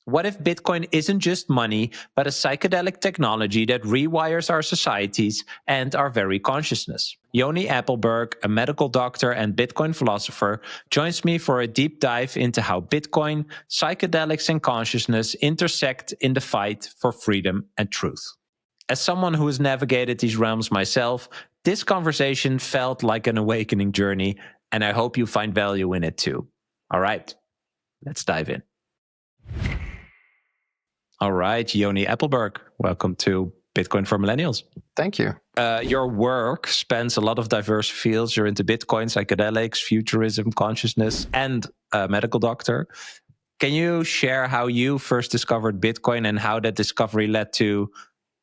What if Bitcoin isn't just money, but a psychedelic technology that rewires our societies and our very consciousness? Ioni Appelberg, a medical doctor and Bitcoin philosopher, joins me for a deep dive into how Bitcoin, psychedelics, and consciousness intersect in the fight for freedom and truth. As someone who has navigated these realms myself, this conversation felt like an awakening journey, and I hope you find value in it too. All right, let's dive in. All right, Ioni Appelberg, welcome to Bitcoin for Millennials. Thank you. Your work spans a lot of diverse fields. You're into Bitcoin, psychedelics, futurism, consciousness, and a medical doctor. Can you share how you first discovered Bitcoin and how that discovery led to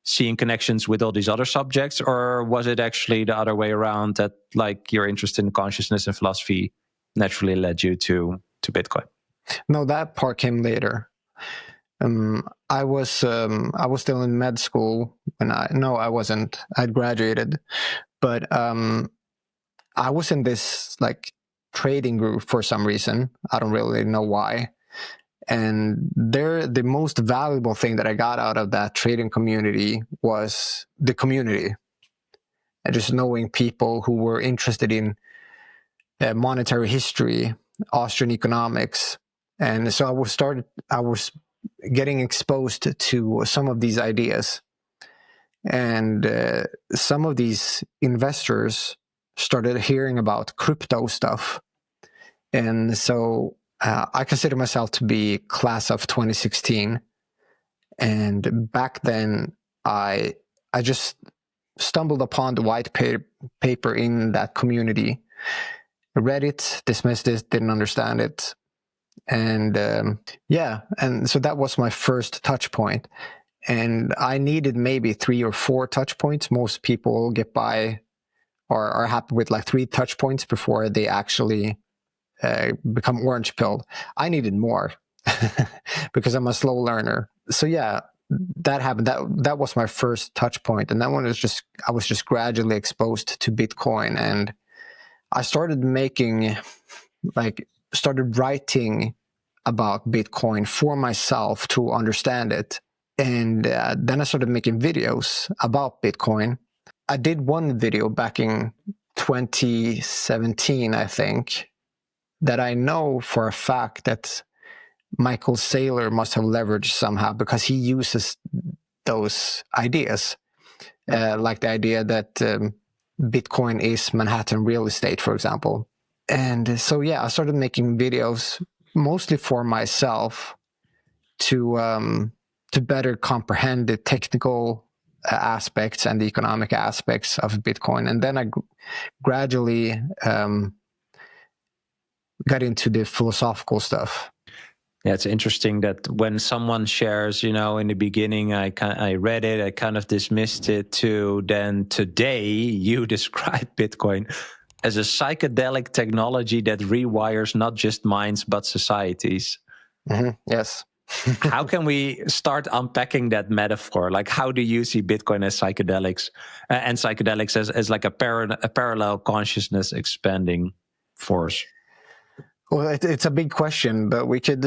seeing connections with all these other subjects? Or was it actually the other way around, that like your interest in consciousness and philosophy naturally led you to Bitcoin? No, that part came later. I was still in med school when I wasn't. I'd graduated, but I was in this like trading group for some reason. I don't really know why. And the most valuable thing that I got out of that trading community was the community, and just knowing people who were interested in monetary history, Austrian economics, and so I was getting exposed to some of these ideas, and some of these investors started hearing about crypto stuff. And so I consider myself to be class of 2016, and back then I just stumbled upon the white paper in that community, read it, dismissed it, didn't understand it. And and so that was my first touch point. And I needed maybe 3 or 4 touch points. Most people get by or are happy with like 3 touch points before they actually become orange pilled. I needed more because I'm a slow learner. So yeah, that happened. That was my first touch point. And that one was I was just gradually exposed to Bitcoin. And I started started writing about Bitcoin for myself to understand it. And then I started making videos about Bitcoin. I did one video back in 2017, I think, that I know for a fact that Michael Saylor must have leveraged somehow, because he uses those ideas, like the idea that Bitcoin is Manhattan real estate, for example. And so, yeah, I started making videos mostly for myself to better comprehend the technical aspects and the economic aspects of Bitcoin. And then I gradually got into the philosophical stuff. Yeah, it's interesting that when someone shares, in the beginning, I read it, I kind of dismissed it, to then today you describe Bitcoin as a psychedelic technology that rewires not just minds, but societies. Mm-hmm. Yes. How can we start unpacking that metaphor? Like, how do you see Bitcoin as psychedelics and psychedelics as like a parallel consciousness expanding force? Well, it's a big question, but we could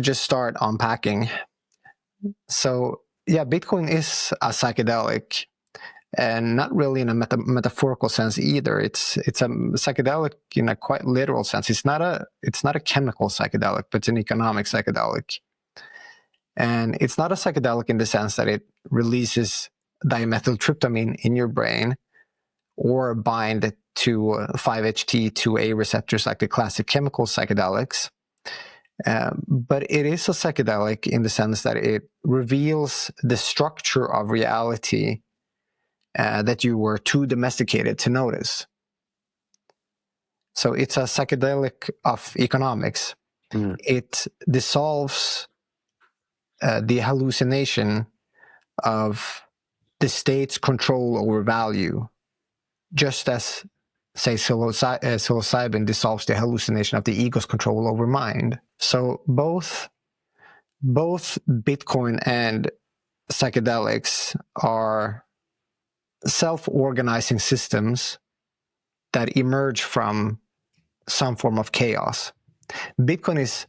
just start unpacking. So yeah, Bitcoin is a psychedelic, and not really in a metaphorical sense either. It's a psychedelic in a quite literal sense. It's not a chemical psychedelic, but it's an economic psychedelic. And it's not a psychedelic in the sense that it releases dimethyltryptamine in your brain or bind to 5-HT2A receptors like the classic chemical psychedelics. But it is a psychedelic in the sense that it reveals the structure of reality that you were too domesticated to notice. So it's a psychedelic of economics. Mm. It dissolves the hallucination of the state's control over value, just as, say, psilocybin dissolves the hallucination of the ego's control over mind. So both Bitcoin and psychedelics are self-organizing systems that emerge from some form of chaos. Bitcoin is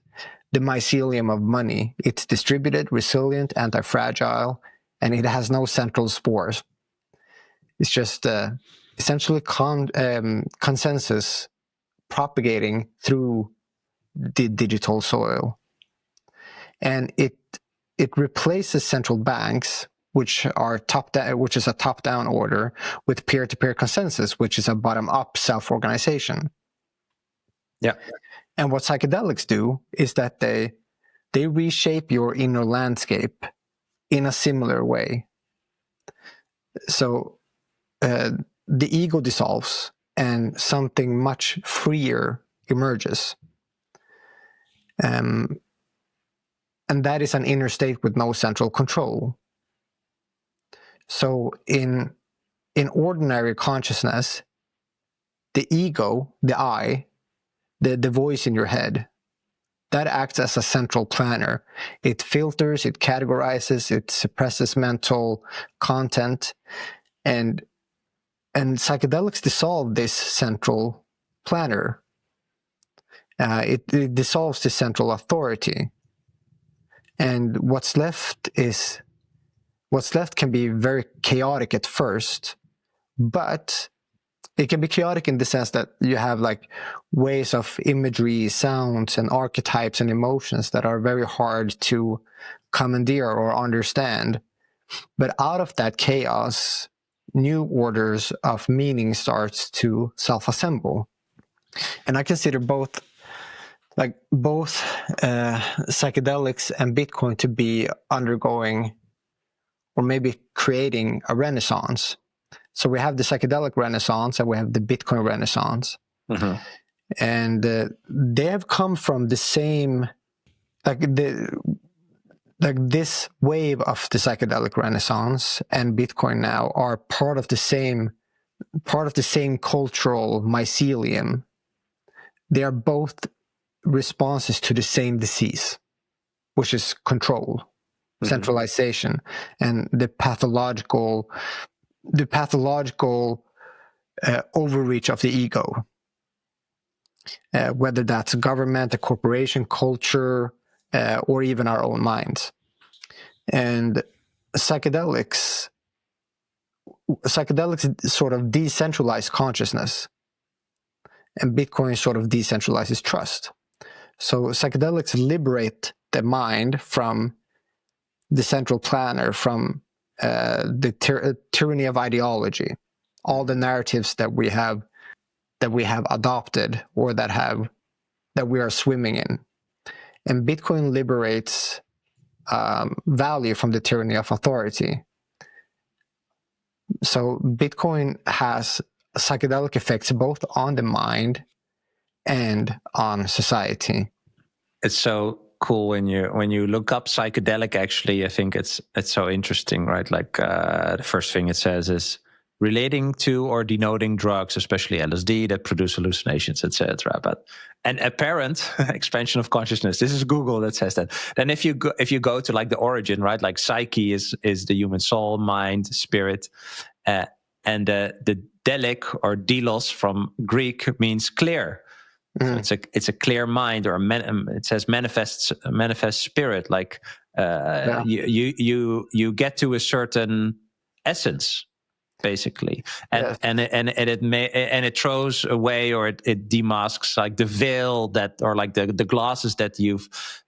the mycelium of money. It's distributed, resilient, anti-fragile, and it has no central spores. It's just essentially consensus propagating through the digital soil. And it replaces central banks, which are which is a top-down order, with peer-to-peer consensus, which is a bottom-up self-organization. Yeah. And what psychedelics do is that they reshape your inner landscape in a similar way. So the ego dissolves and something much freer emerges. And that is an inner state with no central control. So in ordinary consciousness, the ego, the I, the voice in your head, that acts as a central planner. It filters, it categorizes, it suppresses mental content, and psychedelics dissolve this central planner. It dissolves the central authority, and what's left can be very chaotic at first, but it can be chaotic in the sense that you have like ways of imagery, sounds, and archetypes and emotions that are very hard to commandeer or understand. But out of that chaos, new orders of meaning starts to self-assemble. And I consider both psychedelics and Bitcoin to be undergoing or maybe creating a renaissance. So we have the psychedelic renaissance and we have the Bitcoin renaissance. Mm-hmm. And they have come from the same, this wave of the psychedelic renaissance and Bitcoin now are part of the same cultural mycelium. They are both responses to the same disease, which is control, mm-hmm. centralization, and the pathological overreach of the ego, whether that's government, a corporation, culture, or even our own minds. And psychedelics sort of decentralize consciousness, and Bitcoin sort of decentralizes trust. So psychedelics liberate the mind from the central planner, from the tyranny of ideology, all the narratives that we have adopted or that we are swimming in. And Bitcoin liberates value from the tyranny of authority. So Bitcoin has psychedelic effects both on the mind and on society. It's so cool when you look up psychedelic. Actually, I think it's so interesting, right? Like the first thing it says is relating to or denoting drugs, especially LSD, that produce hallucinations, etc. But an apparent expansion of consciousness. This is Google that says that. Then if you go to like the origin, right? Like psyche is the human soul, mind, spirit, and the delic or delos from Greek means clear. Mm. So it's a clear mind, or it says manifest spirit. Like you get to a certain essence, basically, and it throws away, or it demasks like the veil that, or like the glasses that you've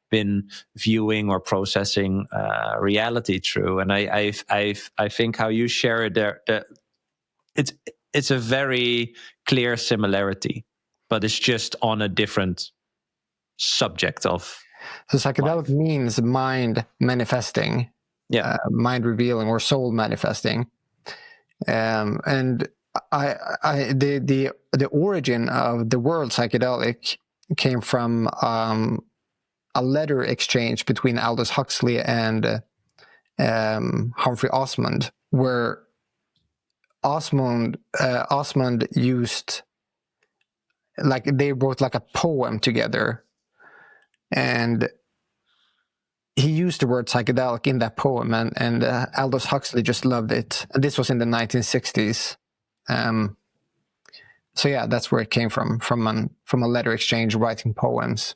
been viewing or processing reality through. And I think how you share it there, it's a very clear similarity, but it's just on a different subject of. So psychedelic means mind manifesting, mind revealing, or soul manifesting. And the origin of the word psychedelic came from a letter exchange between Aldous Huxley and Humphrey Osmond, where Osmond used, like, they wrote like a poem together, and he used the word psychedelic in that poem, and Aldous Huxley just loved it. And this was in the 1960s. So yeah, that's where it came from a letter exchange, writing poems.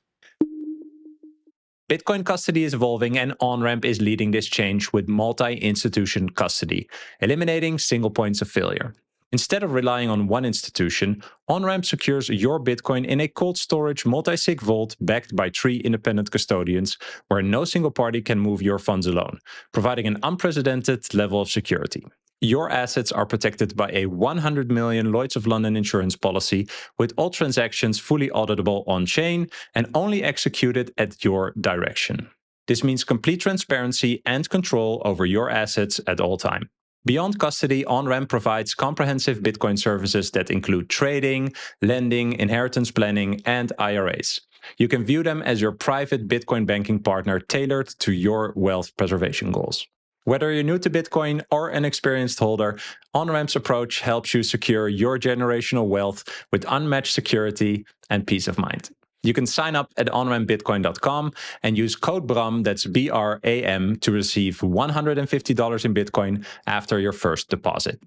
Bitcoin custody is evolving, and on-ramp is leading this change with multi-institution custody, eliminating single points of failure. Instead of relying on one institution, on-ramp secures your Bitcoin in a cold storage multi-sig vault backed by 3 independent custodians, where no single party can move your funds alone, providing an unprecedented level of security. Your assets are protected by a 100 million Lloyd's of London insurance policy, with all transactions fully auditable on-chain and only executed at your direction. This means complete transparency and control over your assets at all times. Beyond custody, on-ramp provides comprehensive Bitcoin services that include trading, lending, inheritance planning, and IRAs. You can view them as your private Bitcoin banking partner tailored to your wealth preservation goals. Whether you're new to Bitcoin or an experienced holder, on-ramp's approach helps you secure your generational wealth with unmatched security and peace of mind. You can sign up at onrampbitcoin.com and use code BRAM, that's BRAM, to receive $150 in Bitcoin after your first deposit.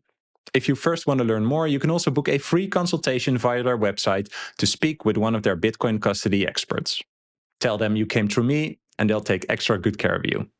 If you first want to learn more, you can also book a free consultation via their website to speak with one of their Bitcoin custody experts. Tell them you came through me, and they'll take extra good care of you.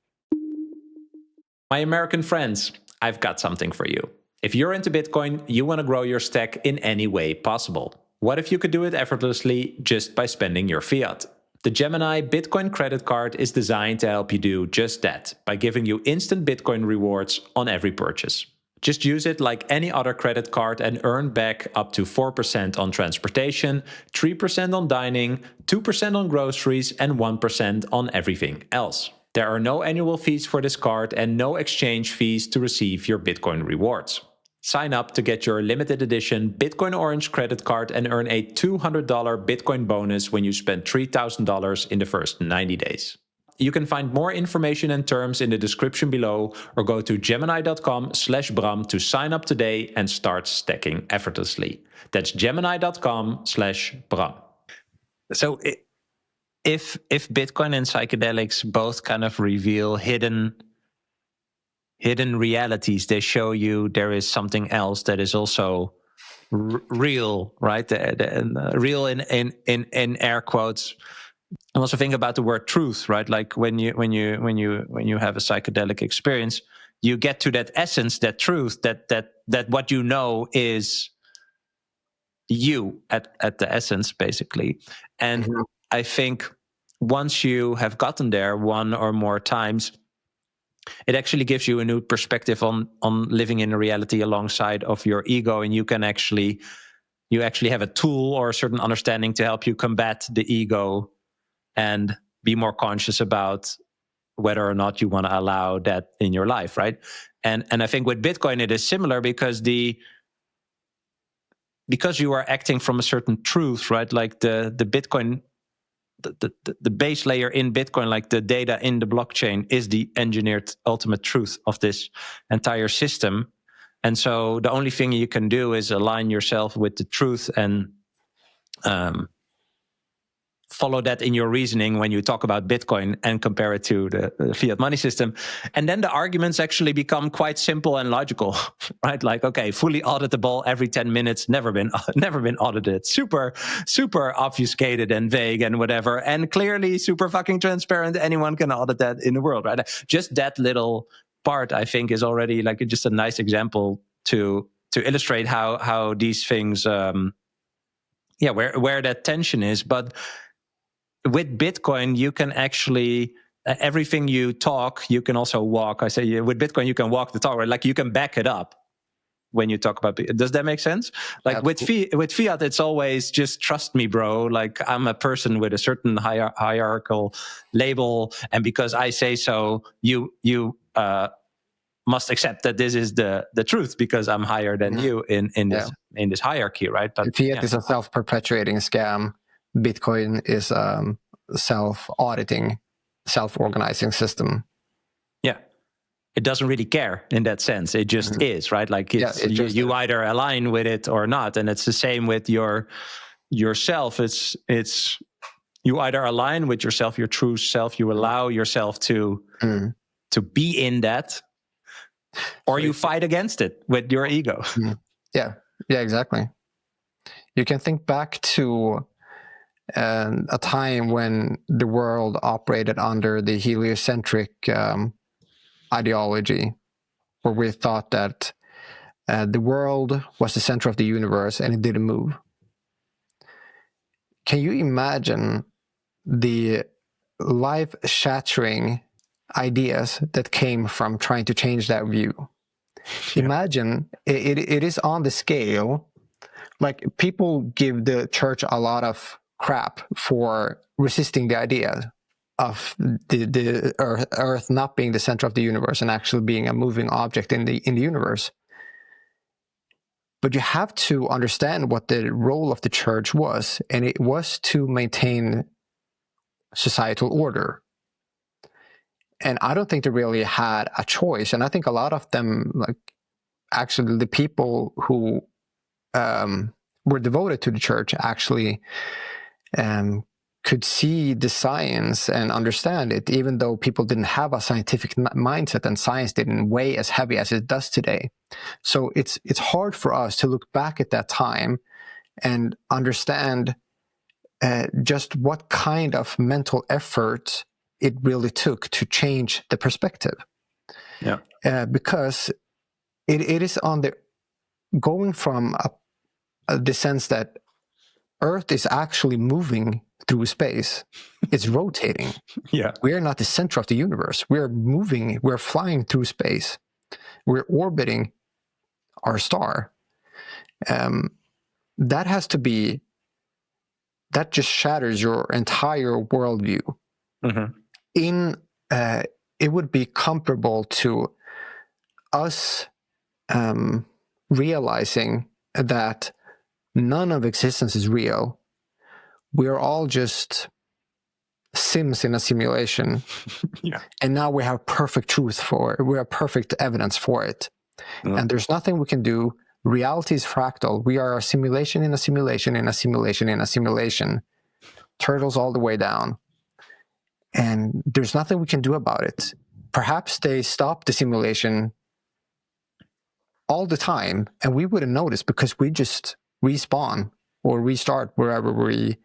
My American friends, I've got something for you. If you're into Bitcoin, you want to grow your stack in any way possible. What if you could do it effortlessly just by spending your fiat? The Gemini Bitcoin credit card is designed to help you do just that by giving you instant Bitcoin rewards on every purchase. Just use it like any other credit card and earn back up to 4% on transportation, 3% on dining, 2% on groceries, and 1% on everything else. There are no annual fees for this card and no exchange fees to receive your Bitcoin rewards. Sign up to get your limited edition Bitcoin Orange credit card and earn a $200 Bitcoin bonus when you spend $3,000 in the first 90 days. You can find more information and terms in the description below, or go to gemini.com/Bram to sign up today and start stacking effortlessly. That's gemini.com/Bram. So if Bitcoin and psychedelics both kind of reveal hidden realities, they show you there is something else that is also real, right? Real in air quotes. I'm also thinking about the word truth, right? Like when you have a psychedelic experience, you get to that essence, that truth, that what you know is you at the essence, basically. And I think once you have gotten there one or more times, it actually gives you a new perspective on living in a reality alongside of your ego, and you actually have a tool or a certain understanding to help you combat the ego and be more conscious about whether or not you want to allow that in your life, right? And I think with Bitcoin it is similar because you are acting from a certain truth, right? Like the Bitcoin, the base layer in Bitcoin, like the data in the blockchain, is the engineered ultimate truth of this entire system. And so the only thing you can do is align yourself with the truth and follow that in your reasoning when you talk about Bitcoin and compare it to the fiat money system. And then the arguments actually become quite simple and logical, right? Like, okay, fully auditable every 10 minutes, never been audited, super obfuscated and vague and whatever, and clearly super fucking transparent. Anyone can audit that in the world, right? Just that little part, I think, is already like just a nice example to illustrate how these things, where that tension is. But with Bitcoin, you can actually, everything you talk, you can also walk. I say with Bitcoin, you can walk the talk, right? Like you can back it up when you talk about it. Does that make sense? Like with fiat, it's always just trust me, bro. Like I'm a person with a certain hierarchical label. And because I say so, you must accept that this is the truth because I'm higher than you in this hierarchy, right? But fiat is a self-perpetuating scam. Bitcoin is a self-auditing, self-organizing system. Yeah. It doesn't really care in that sense. It just is, right? Like you either align with it or not. And it's the same with yourself. It's you either align with yourself, your true self, you allow yourself to be in that, or you fight against it with your ego. Yeah, exactly. You can think back to a time when the world operated under the heliocentric ideology, where we thought that the world was the center of the universe and it didn't move. Can you imagine the life-shattering ideas that came from trying to change that view? Yeah. Imagine it is on the scale, like people give the church a lot of crap for resisting the idea of the earth not being the center of the universe and actually being a moving object in the universe. But you have to understand what the role of the church was, and it was to maintain societal order. And I don't think they really had a choice. And I think a lot of them, like actually the people who were devoted to the church actually could see the science and understand it, even though people didn't have a scientific mindset and science didn't weigh as heavy as it does today. So it's hard for us to look back at that time and understand just what kind of mental effort it really took to change the perspective. Yeah. Because it is on the going from the sense that Earth is actually moving through space. It's rotating. Yeah. We are not the center of the universe. We're moving, we're flying through space. We're orbiting our star. That has to be, that just shatters your entire worldview. Mm-hmm. It would be comparable to us realizing that none of existence is real. We're all just sims in a simulation. Yeah. And now we have perfect truth for it. We have perfect evidence for it. And there's nothing we can do. Reality is fractal. We are a simulation in a simulation in a simulation in a simulation. Turtles all the way down. And there's nothing we can do about it. Perhaps they stop the simulation all the time and we wouldn't notice because we just respawn or restart wherever we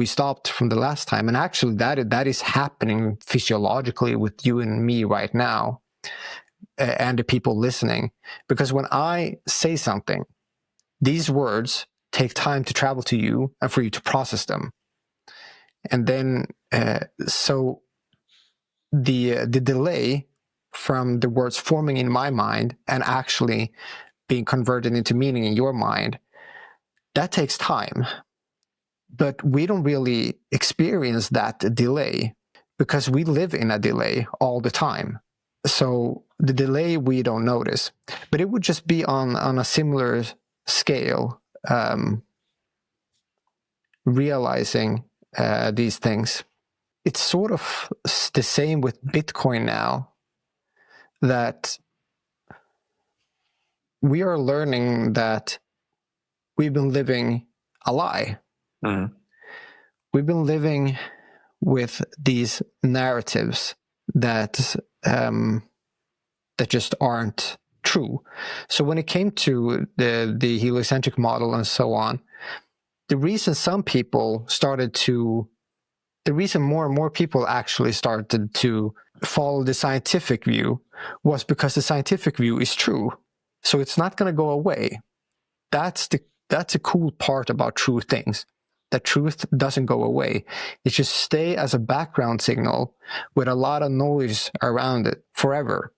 stopped from the last time. And actually that is happening physiologically with you and me right now and the people listening. Because when I say something, these words take time to travel to you and for you to process them. And then, so the delay from the words forming in my mind and actually being converted into meaning in your mind, that takes time. But we don't really experience that delay because we live in a delay all the time. So the delay we don't notice, but it would just be on a similar scale, realizing these things. It's sort of the same with Bitcoin now, that we are learning that we've been living a lie. Mm-hmm. We've been living with these narratives that just aren't true. So when it came to the heliocentric model and so on, the reason more and more people actually started to follow the scientific view was because the scientific view is true. So it's not going to go away. That's a cool part about true things, that truth doesn't go away. It just stay as a background signal with a lot of noise around it forever.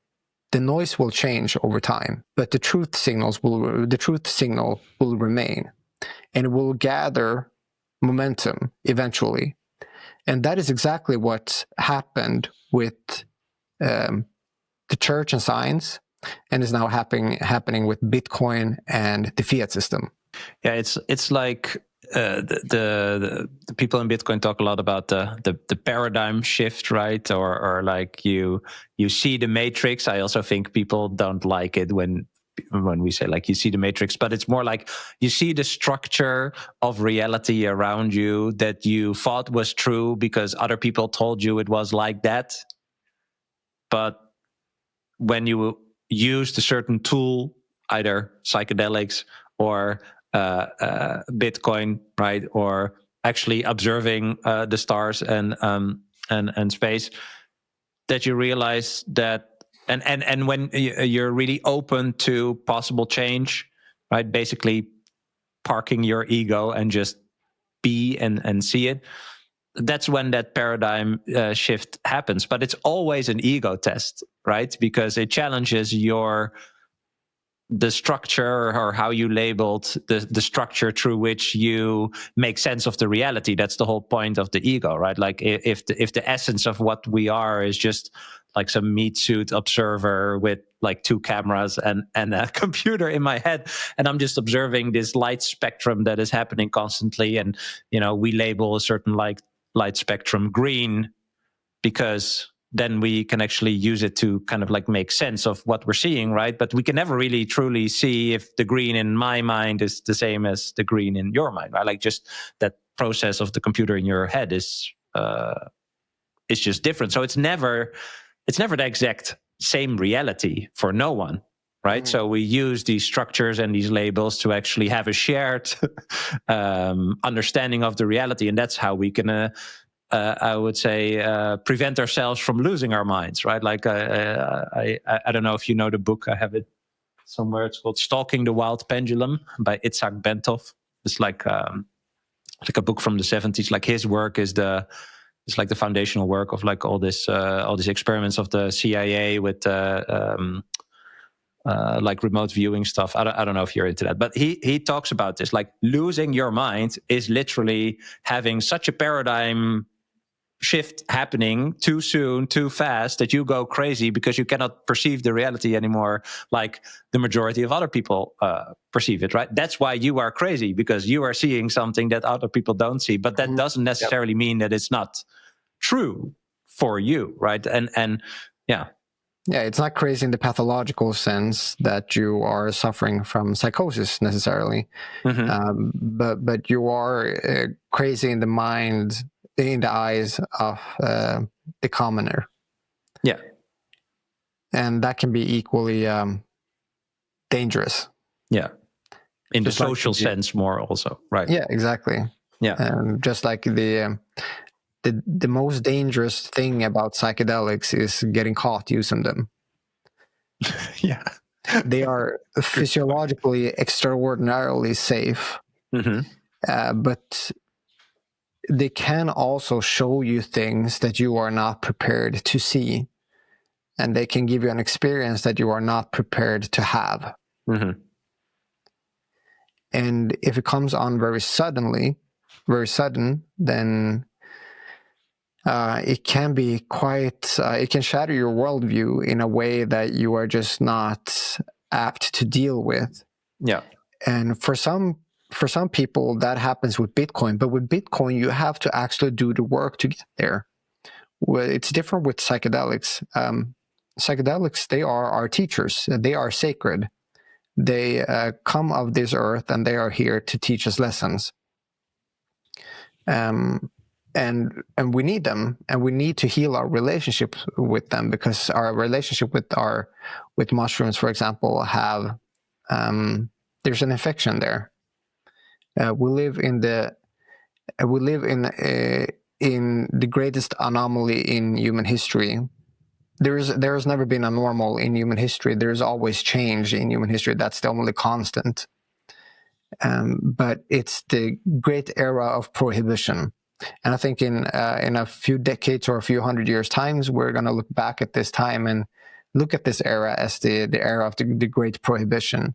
The noise will change over time, but the truth signal will remain, and it will gather momentum eventually. And that is exactly what happened with the church and science, and is now happening with Bitcoin and the fiat system. Yeah, it's like the people in Bitcoin talk a lot about the paradigm shift, right? Or like you see the matrix. I also think people don't like it when we say like you see the matrix, but it's more like you see the structure of reality around you that you thought was true because other people told you it was like that. But when you used a certain tool, either psychedelics or Bitcoin, right, or actually observing the stars and space, that you realize that, and when you're really open to possible change, right, basically parking your ego and just be and see it, that's when that paradigm shift happens. But it's always an ego test, right, because it challenges the structure, or how you labeled the structure through which you make sense of the reality. That's the whole point of the ego, right? Like if the essence of what we are is just like some meat suit observer with like 2 cameras and a computer in my head, and I'm just observing this light spectrum that is happening constantly, and we label a certain light spectrum green because then we can actually use it to kind of like make sense of what we're seeing, right? But we can never really truly see if the green in my mind is the same as the green in your mind, right? Like just that process of the computer in your head is just different. So it's never the exact same reality for no one, right? Mm. So we use these structures and these labels to actually have a shared understanding of the reality, and that's how we can I would say prevent ourselves from losing our minds, right? Like I don't know if you know the book. I have it somewhere. It's called "Stalking the Wild Pendulum" by Itzhak Bentov. It's like a book from the 70s. Like his work is it's like the foundational work of like all these experiments of the CIA with like remote viewing stuff. I don't know if you're into that, but he talks about this. Like losing your mind is literally having such a paradigm shift happening too soon, too fast, that you go crazy because you cannot perceive the reality anymore like the majority of other people perceive it, right? That's why you are crazy, because you are seeing something that other people don't see. But that doesn't necessarily mean that it's not true for you, right? And yeah. Yeah, it's not crazy in the pathological sense that you are suffering from psychosis necessarily, but you are crazy in the mind, in the eyes of the commoner. Yeah, and that can be equally dangerous. Yeah, in just the social sense, more also, right? Yeah, exactly. Yeah, just like the most dangerous thing about psychedelics is getting caught using them. Yeah. They are physiologically extraordinarily safe, but they can also show you things that you are not prepared to see, and they can give you an experience that you are not prepared to have. And if it comes on very sudden, then it can be quite, it can shatter your worldview in a way that you are just not apt to deal with. Yeah. And for some people that happens with Bitcoin, but with Bitcoin you have to actually do the work to get there. Well, it's different with psychedelics. Psychedelics, they are our teachers. They are sacred. They come of this earth and they are here to teach us lessons. And we need them, and we need to heal our relationship with them, because our relationship with mushrooms, for example, have there's an infection there. We live in the greatest anomaly in human history. There has never been a normal in human history. There is always change in human history. That's the only constant. But it's the great era of prohibition. And I think in a few decades or a few hundred years' times, we're going to look back at this time and look at this era as the era of the great prohibition,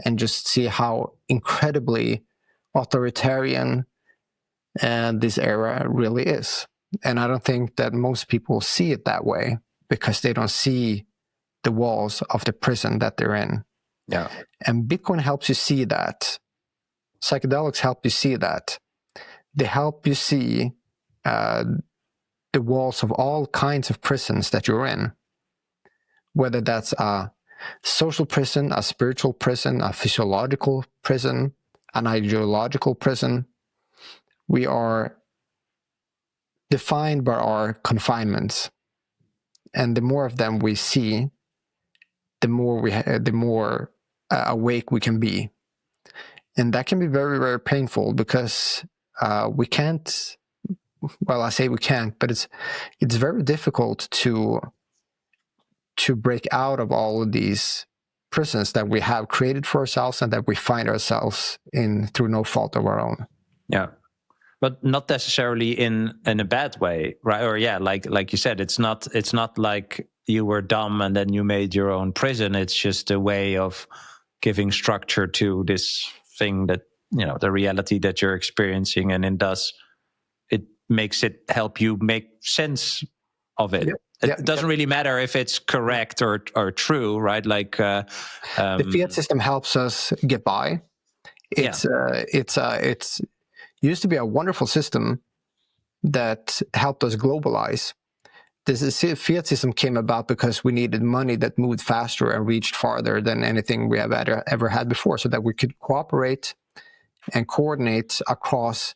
and just see how incredibly authoritarian this era really is. And I don't think that most people see it that way, because they don't see the walls of the prison that they're in. Yeah. And Bitcoin helps you see that. Psychedelics help you see that. They help you see the walls of all kinds of prisons that you're in, whether that's a social prison, a spiritual prison, a physiological prison, an ideological prison. We are defined by our confinements, and the more of them we see, the more awake we can be. And that can be very, very painful because we can't, well, I say we can't, but it's very difficult to break out of all of these prisons that we have created for ourselves and that we find ourselves in through no fault of our own. Yeah. But not necessarily in a bad way, right? Or yeah, like you said, it's not like you were dumb and then you made your own prison. It's just a way of giving structure to this thing that, the reality that you're experiencing, and it makes it help you make sense of it. It doesn't really matter if it's correct or true, right? Like the fiat system helps us get by. It's used to be a wonderful system that helped us globalize. This fiat system came about because we needed money that moved faster and reached farther than anything we have ever had before, so that we could cooperate and coordinate across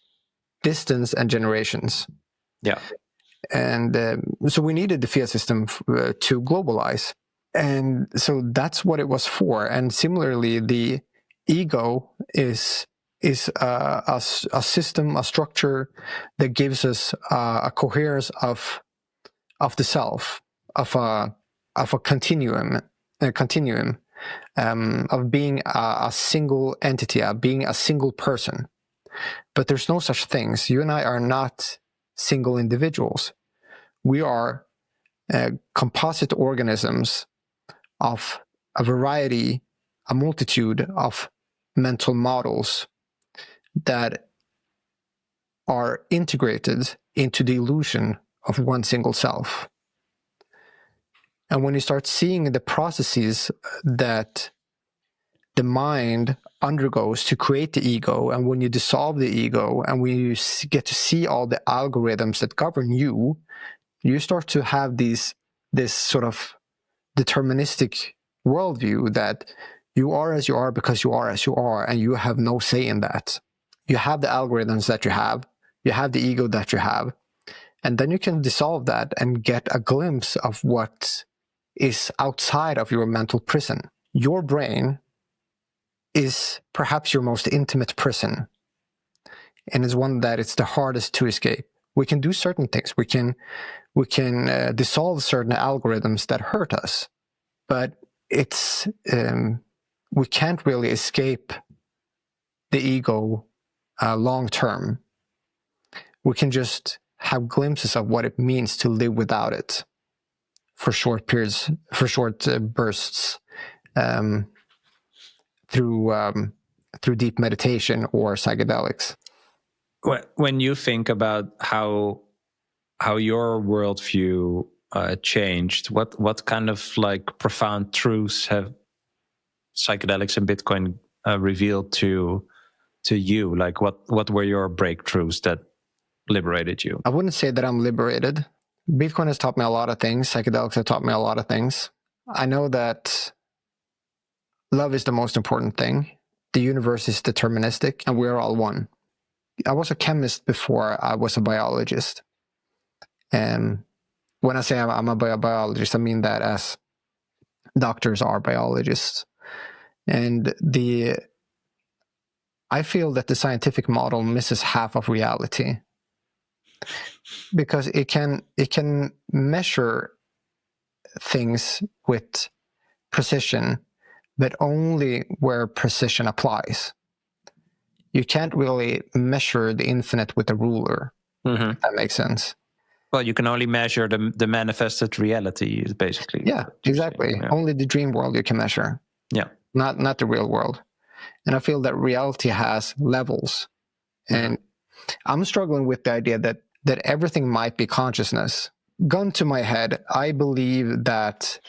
distance and generations. Yeah. And so we needed the fiat system to globalize. And so that's what it was for. And similarly, the ego is a system, a structure that gives us a coherence of the self, of a continuum, of being a single entity, being a single person. But there's no such things. You and I are not single individuals. We are composite organisms of a variety, a multitude of mental models that are integrated into the illusion of one single self. And when you start seeing the processes that the mind undergoes to create the ego, and when you dissolve the ego, and when you get to see all the algorithms that govern you, you start to have this sort of deterministic worldview that you are as you are because you are as you are, and you have no say in that. You have the algorithms that you have the ego that you have, and then you can dissolve that and get a glimpse of what is outside of your mental prison. Your brain is perhaps your most intimate prison, and is one that it's the hardest to escape. We can do certain things. We can dissolve certain algorithms that hurt us, but it's we can't really escape the ego long term. We can just have glimpses of what it means to live without it for short periods, for short bursts, through deep meditation or psychedelics. When you think about how your worldview changed, what kind of like profound truths have psychedelics and Bitcoin revealed to you? Like what were your breakthroughs that liberated you? I wouldn't say that I'm liberated. Bitcoin has taught me a lot of things. Psychedelics have taught me a lot of things. I know that love is the most important thing. The universe is deterministic, and we're all one. I was a chemist before I was a biologist. And when I say I'm a biologist, I mean that as doctors are biologists. And I feel that the scientific model misses half of reality, because it can measure things with precision, but only where precision applies. You can't really measure the infinite with a ruler. Mm-hmm. If that makes sense. Well, you can only measure the manifested reality, basically. Yeah, exactly. Yeah. Only the dream world you can measure. Yeah. Not the real world. And I feel that reality has levels. Mm-hmm. And I'm struggling with the idea that everything might be consciousness. Gun to my head, I believe that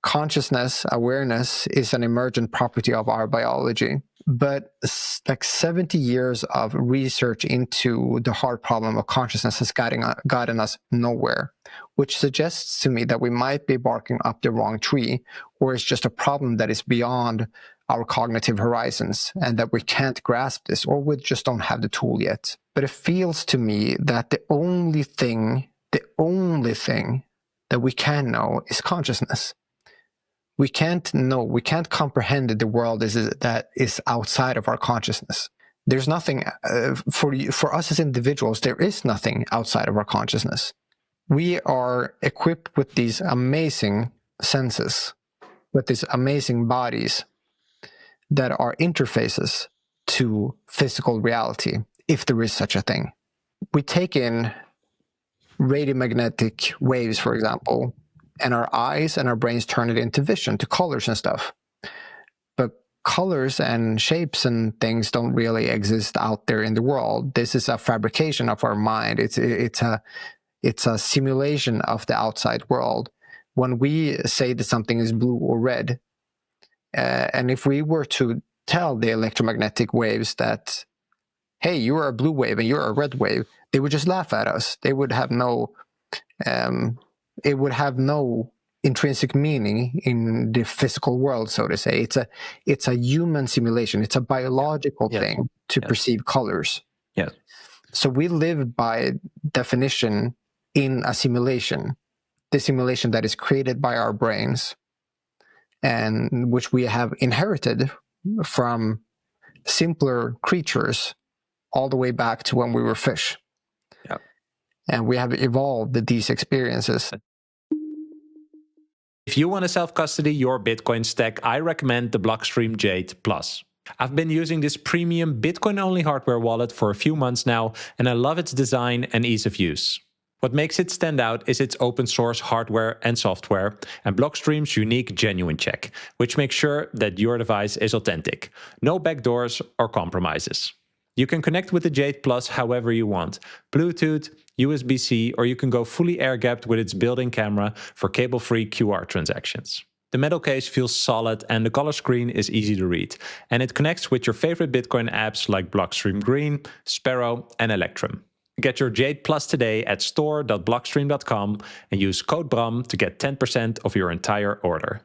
consciousness, awareness, is an emergent property of our biology. But like 70 years of research into the hard problem of consciousness has gotten us nowhere, which suggests to me that we might be barking up the wrong tree, or it's just a problem that is beyond our cognitive horizons, and that we can't grasp this, or we just don't have the tool yet. But it feels to me that the only thing that we can know is consciousness. we can't know, we can't comprehend that the world that is outside of our consciousness. There's nothing, for us as individuals, there is nothing outside of our consciousness. We are equipped with these amazing senses, with these amazing bodies that are interfaces to physical reality, if there is such a thing. We take in radiomagnetic waves, for example, and our eyes and our brains turn it into vision, to colors and stuff. But colors and shapes and things don't really exist out there in the world. This is a fabrication of our mind. It's a simulation of the outside world. When we say that something is blue or red, and if we were to tell the electromagnetic waves that, hey, you're a blue wave and you're a red wave, they would just laugh at us. They would have no, it would have no intrinsic meaning in the physical world, so to say. It's a human simulation. It's a biological thing to perceive colors. Yeah. So we live by definition in a simulation, the simulation that is created by our brains, and which we have inherited from simpler creatures all the way back to when we were fish. Yeah. And we have evolved these experiences. If you want to self-custody your Bitcoin stack, I recommend the Blockstream Jade Plus. I've been using this premium Bitcoin-only hardware wallet for a few months now, and I love its design and ease of use. What makes it stand out is its open source hardware and software, and Blockstream's unique genuine check, which makes sure that your device is authentic. No backdoors or compromises. You can connect with the Jade Plus however you want. Bluetooth, USB-C, or you can go fully air-gapped with its built-in camera for cable-free QR transactions. The metal case feels solid and the color screen is easy to read. And it connects with your favorite Bitcoin apps like Blockstream Green, Sparrow, and Electrum. Get your Jade Plus today at store.blockstream.com and use code BRAM to get 10% of your entire order.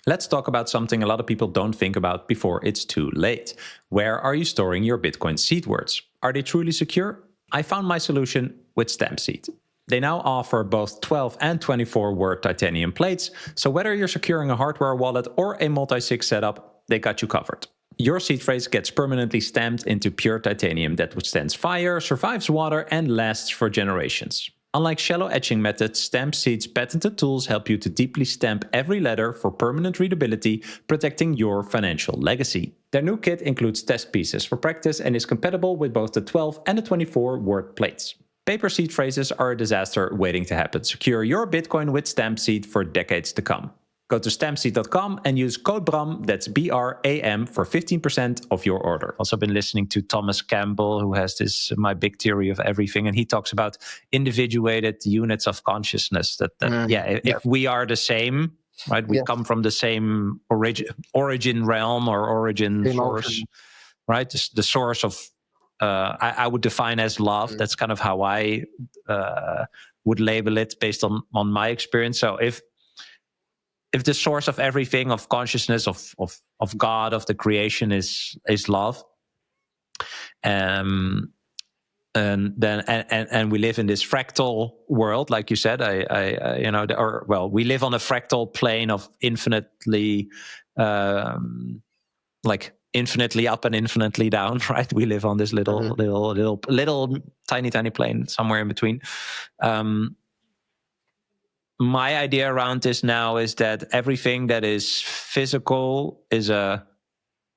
Let's talk about something a lot of people don't think about before it's too late. Where are you storing your Bitcoin seed words? Are they truly secure? I found my solution with StampSeed. They now offer both 12 and 24 word titanium plates, so whether you're securing a hardware wallet or a multi-sig setup, they got you covered. Your seed phrase gets permanently stamped into pure titanium that withstands fire, survives water, and lasts for generations. Unlike shallow etching methods, StampSeed's patented tools help you to deeply stamp every letter for permanent readability, protecting your financial legacy. Their new kit includes test pieces for practice and is compatible with both the 12 and the 24 word plates. Paper seed phrases are a disaster waiting to happen. Secure your Bitcoin with StampSeed for decades to come. Go to stampseed.com and use code BRAM, that's BRAM, for 15% of your order. Also been listening to Thomas Campbell, who has this My Big Theory of Everything, and he talks about individuated units of consciousness. If we are the same, right, we come from the same origin realm or origin source, right? The source of, I would define as love. That's kind of how I would label it based on my experience. So if the source of everything, of consciousness, of God, of the creation is love, and we live in this fractal world, like you said, we live on a fractal plane of infinitely, infinitely up and infinitely down, right? We live on this little tiny plane somewhere in between. My idea around this now is that everything that is physical is a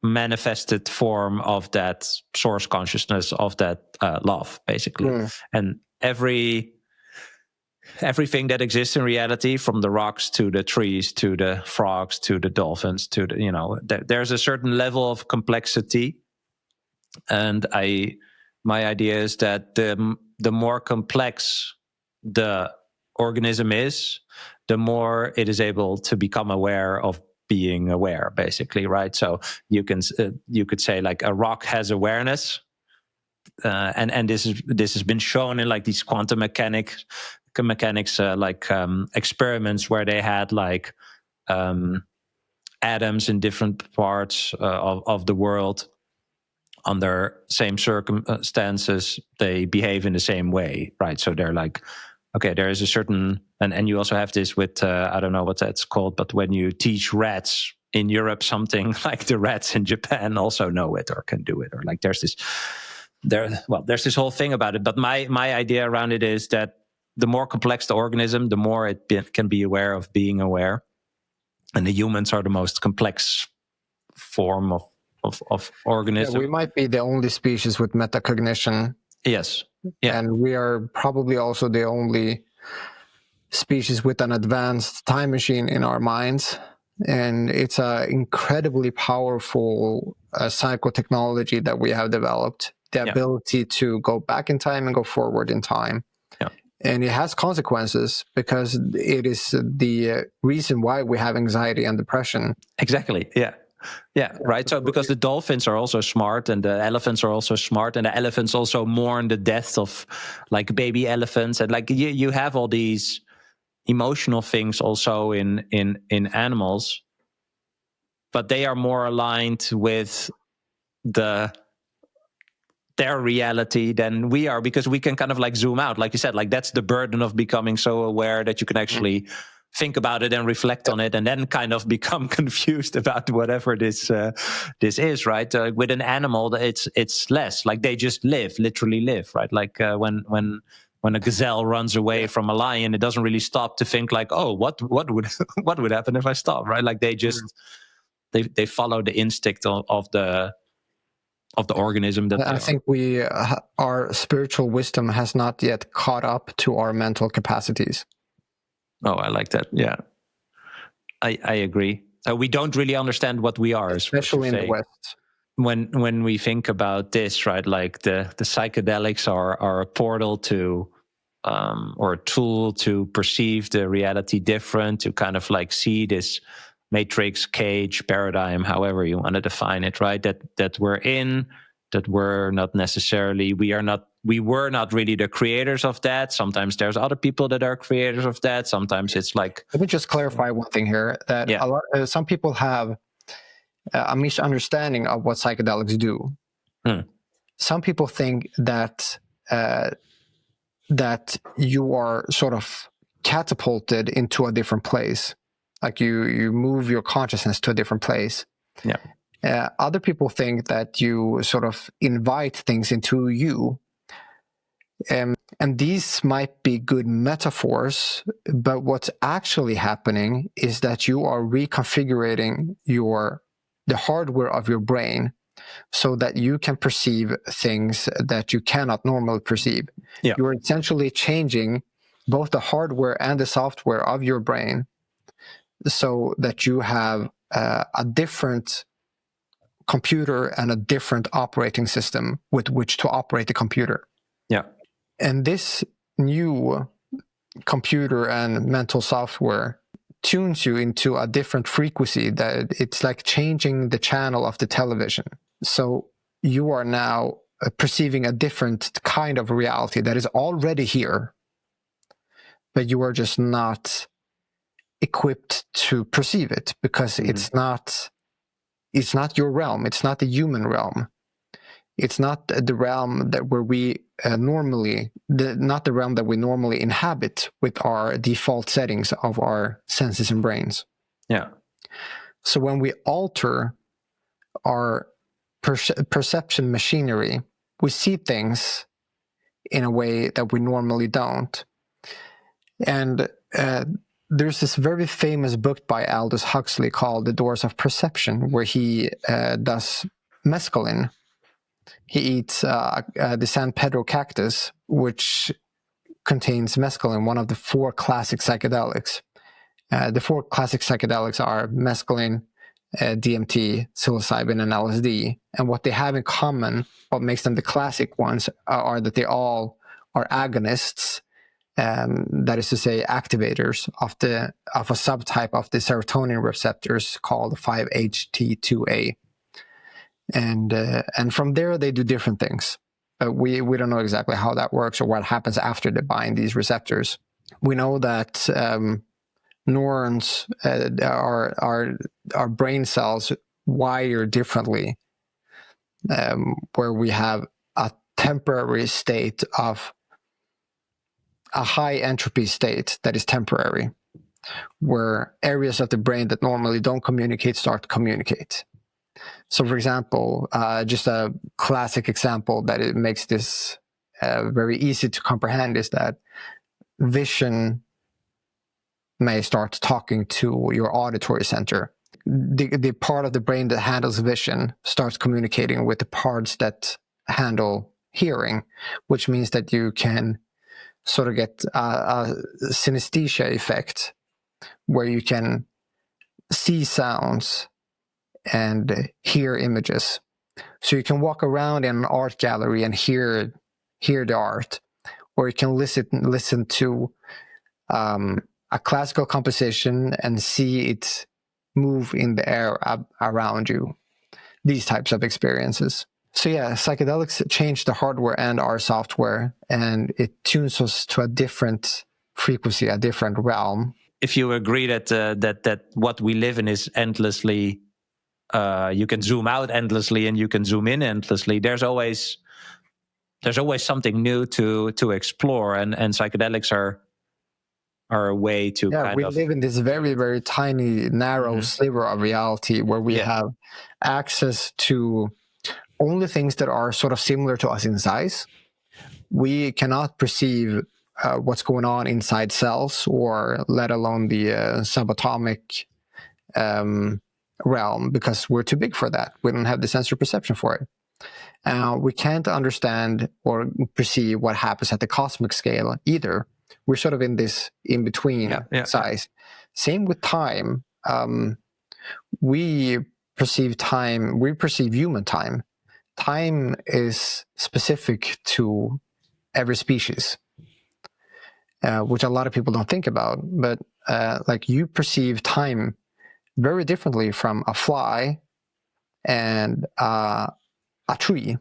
manifested form of that source consciousness, of that love, basically. And everything that exists in reality, from the rocks to the trees to the frogs to the dolphins to the, there's a certain level of complexity. And my idea is that the more complex the organism is, the more it is able to become aware of being aware, basically, right? So you could say like a rock has awareness, and this has been shown in like these quantum mechanics experiments where they had like atoms in different parts of the world under same circumstances, they behave in the same way, right? So they're like, okay, there is a certain And you also have this with I don't know what that's called, but when you teach rats in Europe something, like the rats in Japan also know it or can do it, or like there's this whole thing about it. But my idea around it is that the more complex the organism, the more it can be aware of being aware, and the humans are the most complex form of organism. Yeah, we might be the only species with metacognition. Yes. Yeah. And we are probably also the only species with an advanced time machine in our minds. And it's an incredibly powerful psychotechnology that we have developed, the ability to go back in time and go forward in time. Yeah. And it has consequences because it is the reason why we have anxiety and depression. Exactly. Yeah. Yeah, right. So because the dolphins are also smart, and the elephants are also smart, and the elephants also mourn the death of like baby elephants, and like you have all these emotional things also in animals, but they are more aligned with their reality than we are, because we can kind of like zoom out, like you said, like that's the burden of becoming so aware that you can actually think about it and reflect on it, and then kind of become confused about whatever this is, right? With an animal, it's less like they just literally live, right? Like when a gazelle runs away from a lion, it doesn't really stop to think like, oh, what would what would happen if I stop, right? Like they just they follow the instinct of the organism that I think our spiritual wisdom has not yet caught up to our mental capacities. Oh, I like that. Yeah, I agree. We don't really understand what we are, especially in the West. When we think about this, right? Like the psychedelics are a portal to, or a tool to perceive the reality different, to kind of like see this matrix, cage, paradigm, however you want to define it, right? That we're in, that we're not necessarily, we were not really the creators of that. Sometimes there's other people that are creators of that. Sometimes it's like... Let me just clarify one thing here, that some people have a misunderstanding of what psychedelics do. Some people think that that you are sort of catapulted into a different place, like you move your consciousness to a different place. Other people think that you sort of invite things into you. And these might be good metaphors, but what's actually happening is that you are reconfiguring the hardware of your brain so that you can perceive things that you cannot normally perceive. You're essentially changing both the hardware and the software of your brain so that you have a different computer and a different operating system with which to operate the computer. And this new computer and mental software tunes you into a different frequency, that it's like changing the channel of the television. So you are now perceiving a different kind of reality that is already here, but you are just not equipped to perceive it because it's not your realm. It's not the human realm. It's not the realm that where we not the realm that we normally inhabit with our default settings of our senses and brains. So when we alter our perception machinery, we see things in a way that we normally don't. And there's this very famous book by Aldous Huxley called The Doors of Perception, where he does mescaline. He eats the San Pedro cactus, which contains mescaline, one of the 4 classic psychedelics. The 4 classic psychedelics are mescaline, DMT, psilocybin, and LSD. And what they have in common, what makes them the classic ones, are that they all are agonists, that is to say activators of a subtype of the serotonin receptors called 5-HT2A. And from there they do different things. We don't know exactly how that works or what happens after they bind these receptors. We know that neurons, our brain cells wire differently, where we have a temporary state of a high entropy state that is temporary, where areas of the brain that normally don't communicate start to communicate. So, for example, just a classic example that it makes this very easy to comprehend is that vision may start talking to your auditory center. The part of the brain that handles vision starts communicating with the parts that handle hearing, which means that you can sort of get a synesthesia effect where you can see sounds and hear images. So you can walk around in an art gallery and hear the art, or you can listen to a classical composition and see it move in the air around you. These types of experiences. So yeah, psychedelics change the hardware and our software, and it tunes us to a different frequency, a different realm. If you agree that that what we live in is endlessly, you can zoom out endlessly and you can zoom in endlessly. There's always something new to explore, and psychedelics are a way to we live in this very, very tiny, narrow sliver of reality where we have access to only things that are sort of similar to us in size. We cannot perceive what's going on inside cells, or let alone the subatomic realm, because we're too big for that. We don't have the sensory perception for it. We can't understand or perceive what happens at the cosmic scale either. We're sort of in this in-between size. Same with time. We perceive human time. Time is specific to every species, which a lot of people don't think about. But like, you perceive time very differently from a fly and a tree,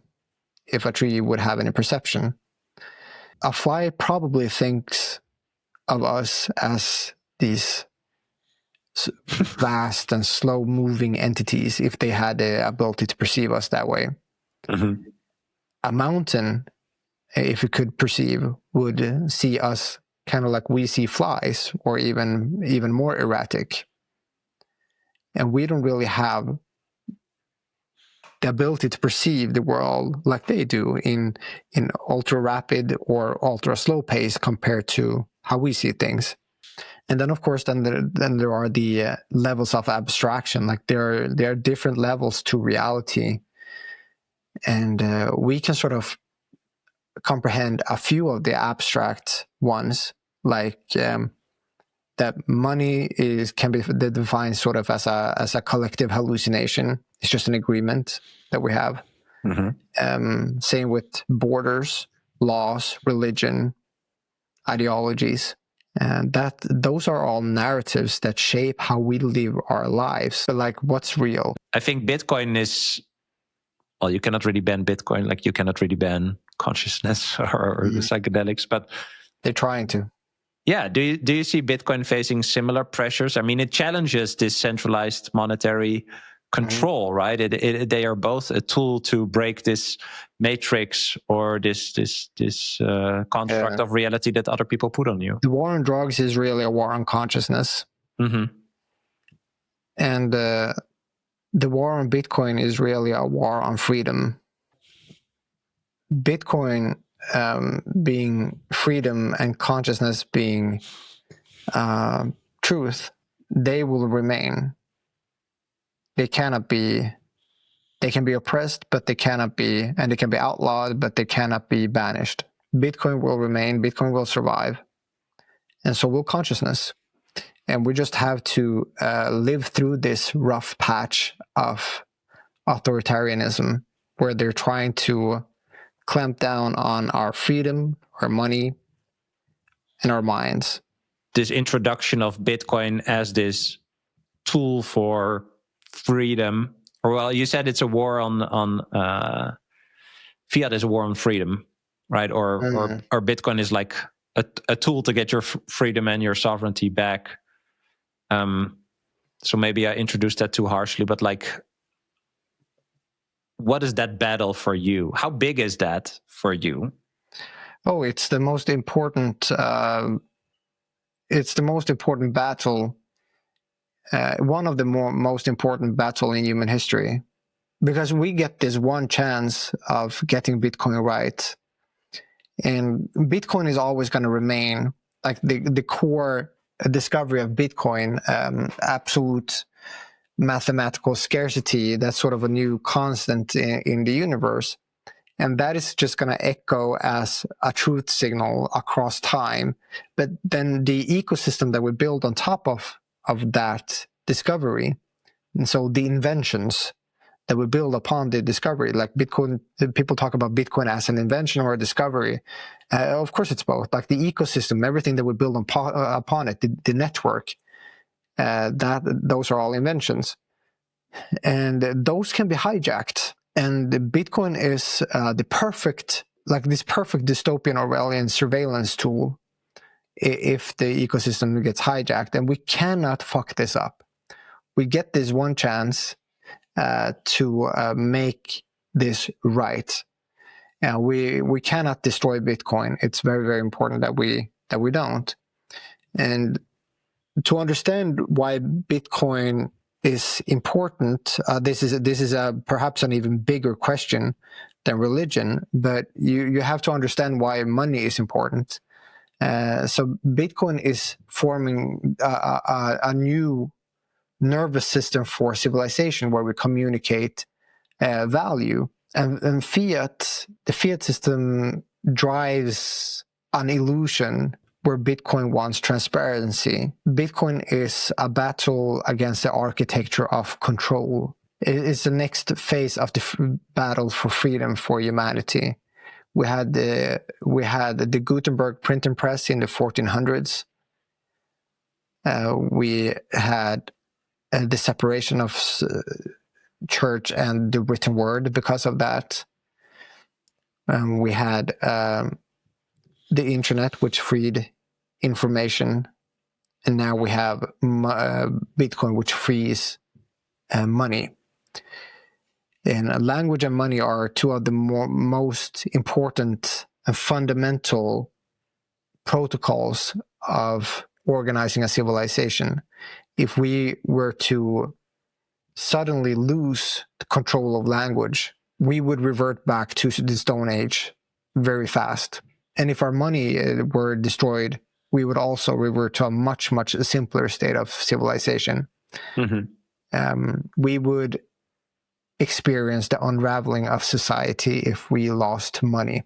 if a tree would have any perception. A fly probably thinks of us as these vast and slow-moving entities, if they had the ability to perceive us that way. Mm-hmm. A mountain, if it could perceive, would see us kind of like we see flies, or even more erratic. And we don't really have the ability to perceive the world like they do in ultra rapid or ultra slow pace compared to how we see things. And then, of course, then there are the levels of abstraction. Like, there are different levels to reality, and we can sort of comprehend a few of the abstract ones, like that money can be defined sort of as a collective hallucination. It's just an agreement that we have. Mm-hmm. Same with borders, laws, religion, ideologies, and those are all narratives that shape how we live our lives. But like, what's real? I think Bitcoin is, well, you cannot really ban Bitcoin, like you cannot really ban consciousness or the psychedelics, but they're trying to. Yeah. Do you see Bitcoin facing similar pressures? I mean, it challenges this centralized monetary control, right? They are both a tool to break this matrix or this construct of reality that other people put on you. The war on drugs is really a war on consciousness. Mm-hmm. And the war on Bitcoin is really a war on freedom. Bitcoin being freedom and consciousness being truth, they will remain. They can be oppressed, but they cannot be, and they can be outlawed, but they cannot be banished. Bitcoin will remain, Bitcoin will survive, and so will consciousness. And we just have to live through this rough patch of authoritarianism, where they're trying to clamp down on our freedom, our money, and our minds. This introduction of Bitcoin as this tool for freedom, or, well, you said it's a war on fiat is a war on freedom, right? Or Bitcoin is like a tool to get your freedom and your sovereignty back. So maybe I introduced that too harshly, but like, what is that battle for you? How big is that for you? Oh, it's the most important. It's the most important battle. One of the most important battle in human history, because we get this one chance of getting Bitcoin right, and Bitcoin is always going to remain like the core discovery of Bitcoin, absolute mathematical scarcity. That's sort of a new constant in the universe. And that is just going to echo as a truth signal across time. But then the ecosystem that we build on top of that discovery, and so the inventions that we build upon the discovery, like Bitcoin, people talk about Bitcoin as an invention or a discovery. Of course, it's both. Like the ecosystem, everything that we build upon it, the network, those are all inventions. And those can be hijacked. And Bitcoin is the perfect, like this perfect dystopian Orwellian surveillance tool if the ecosystem gets hijacked. And we cannot fuck this up. We get this one chance to make this right. We cannot destroy Bitcoin. It's very, very important that we don't. And to understand why Bitcoin is important, this is perhaps an even bigger question than religion, but you have to understand why money is important. So Bitcoin is forming a new nervous system for civilization where we communicate value. And the fiat system drives an illusion where Bitcoin wants transparency. Bitcoin is a battle against the architecture of control. It is the next phase of the battle for freedom for humanity. We had the Gutenberg printing press in the 1400s. We had the separation of church and the written word because of that. We had the internet, which freed information, and now we have Bitcoin, which frees money. And language and money are two of the most important and fundamental protocols of organizing a civilization. If we were to suddenly lose the control of language, we would revert back to the Stone Age very fast. And if our money were destroyed, we would also revert to a much, much simpler state of civilization. Mm-hmm. We would experience the unraveling of society if we lost money.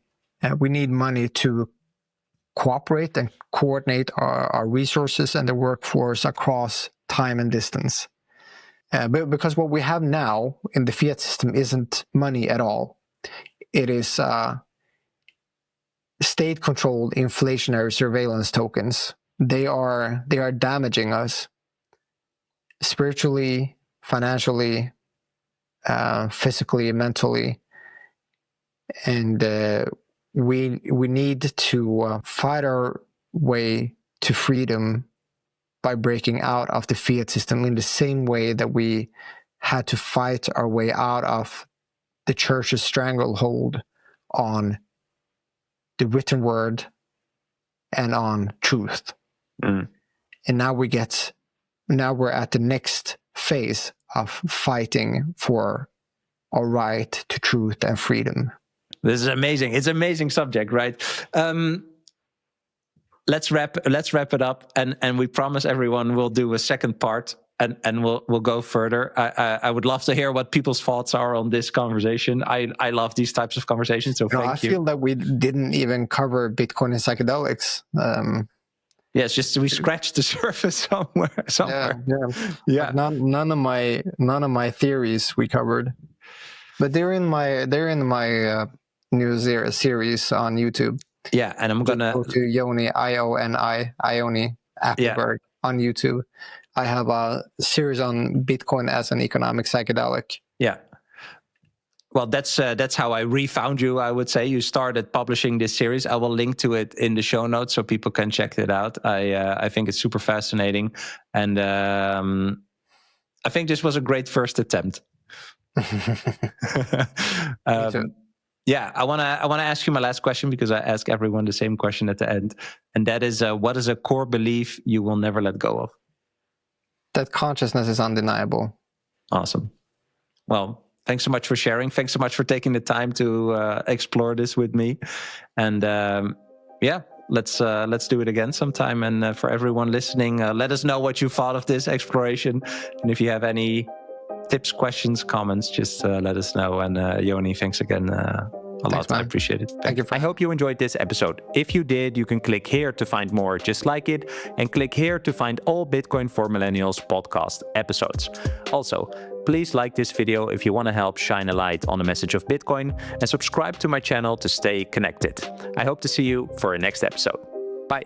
We need money to cooperate and coordinate our resources and the workforce across time and distance. Because what we have now in the fiat system isn't money at all. It is state-controlled inflationary surveillance tokens. They are damaging us spiritually, financially, physically, mentally, and we need to fight our way to freedom by breaking out of the fiat system in the same way that we had to fight our way out of the church's stranglehold on the written word and on truth. Mm. And now we're at the next phase of fighting for our right to truth and freedom. This is amazing. It's an amazing subject, right? Let's wrap it up, and we promise everyone we'll do a second part, and we'll go further. I would love to hear what people's thoughts are on this conversation. I love these types of conversations, so thank you. I feel that we didn't even cover Bitcoin and psychedelics. Yeah, it's just we scratched the surface somewhere. Yeah. None of my theories we covered, but they're in my new series on YouTube. Yeah, and I'm gonna go to Ioni Ioni Appelberg on YouTube. I have a series on Bitcoin as an economic psychedelic. Yeah. Well, that's how I refound you, I would say. You started publishing this series. I will link to it in the show notes so people can check it out. I think it's super fascinating. And I think this was a great first attempt. Yeah, I wanna ask you my last question, because I ask everyone the same question at the end, and that is, what is a core belief you will never let go of? That consciousness is undeniable. Awesome. Well, thanks so much for sharing. Thanks so much for taking the time to explore this with me. And yeah, let's do it again sometime. And for everyone listening, let us know what you thought of this exploration. And if you have any tips, questions, comments, just let us know. And Ioni, thanks again a lot. Man. I appreciate it. Thank you. I hope you enjoyed this episode. If you did, you can click here to find more just like it, and click here to find all Bitcoin for Millennials podcast episodes. Also, please like this video if you want to help shine a light on the message of Bitcoin, and subscribe to my channel to stay connected. I hope to see you for a next episode. Bye.